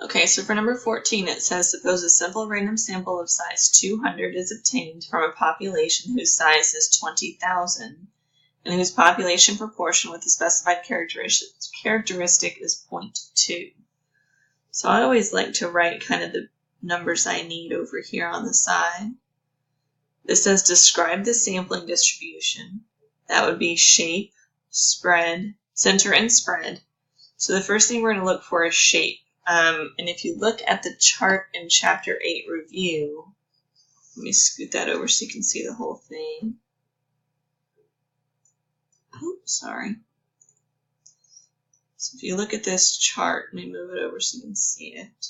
Okay, so for number 14, it says, suppose a simple random sample of size 200 is obtained from a population whose size is 20,000 and whose population proportion with the specified characteristic is 0.2. So I always like to write kind of the numbers I need over here on the side. This says describe the sampling distribution. That would be shape, spread, center, and spread. So the first thing we're going to look for is shape. And if you look at the chart in Chapter 8 review, let me scoot that over so you can see the whole thing. Oh, sorry. So if you look at this chart, let me move it over so you can see it.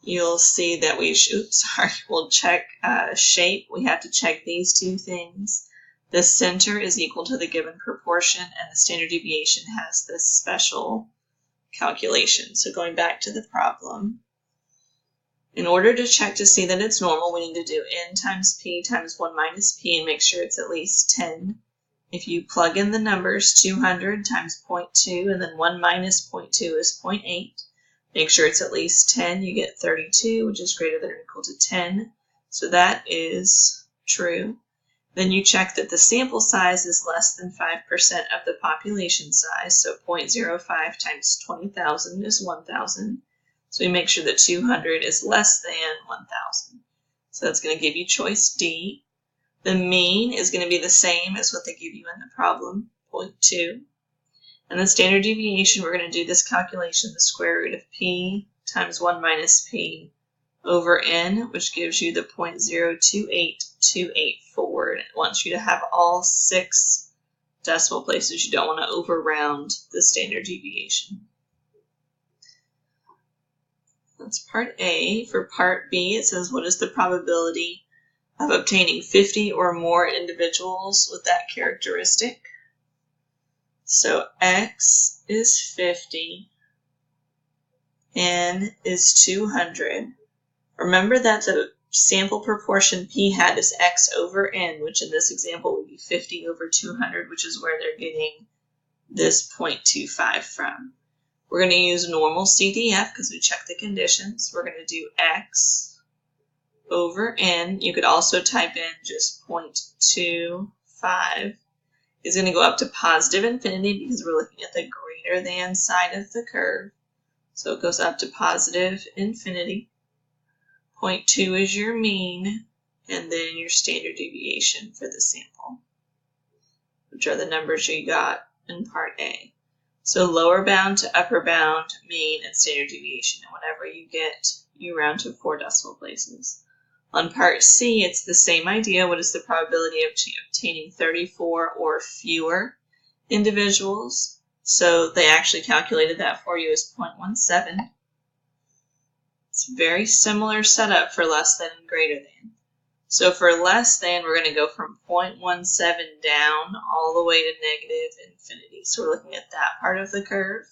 You'll see that we'll check shape. We have to check these two things. The center is equal to the given proportion, and the standard deviation has this special calculation. So going back to the problem, in order to check to see that it's normal, we need to do n times p times 1 minus p and make sure it's at least 10. If you plug in the numbers, 200 times 0.2 and then 1 minus 0.2 is 0.8. Make sure it's at least 10. You get 32, which is greater than or equal to 10. So that is true. Then you check that the sample size is less than 5% of the population size. So 0.05 times 20,000 is 1,000. So we make sure that 200 is less than 1,000. So that's going to give you choice D. The mean is going to be the same as what they give you in the problem, 0.2. And the standard deviation, we're going to do this calculation, the square root of p times 1 minus p over n, which gives you the 0.028284. And it wants you to have all 6 decimal places. You don't want to over-round the standard deviation. That's part A. For part B, it says, what is the probability of obtaining 50 or more individuals with that characteristic? So X is 50, N is 200. Remember that the sample proportion P hat is X over N, which in this example would be 50 over 200, which is where they're getting this 0.25 from. We're going to use normal CDF because we check the conditions. We're going to do X over N. You could also type in just 0.25. Is going to go up to positive infinity because we're looking at the greater than side of the curve. So it goes up to positive infinity. 0.2 is your mean, and then your standard deviation for the sample, which are the numbers you got in part A. So lower bound to upper bound, mean, and standard deviation. And whatever you get, you round to 4 decimal places. On part C, it's the same idea. What is the probability of obtaining 34 or fewer individuals? So they actually calculated that for you as 0.17. It's a very similar setup for less than and greater than. So for less than, we're going to go from 0.17 down all the way to negative infinity. So we're looking at that part of the curve.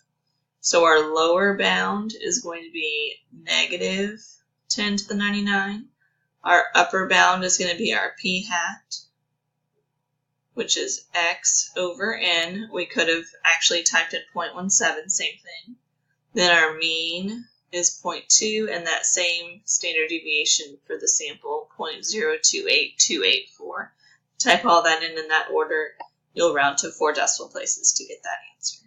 So our lower bound is going to be negative 10 to the 99. Our upper bound is going to be our p hat, which is X over N. We could have actually typed in 0.17, same thing. Then our mean is 0.2, and that same standard deviation for the sample, 0.028284. Type all that in that order. You'll round to 4 decimal places to get that answer.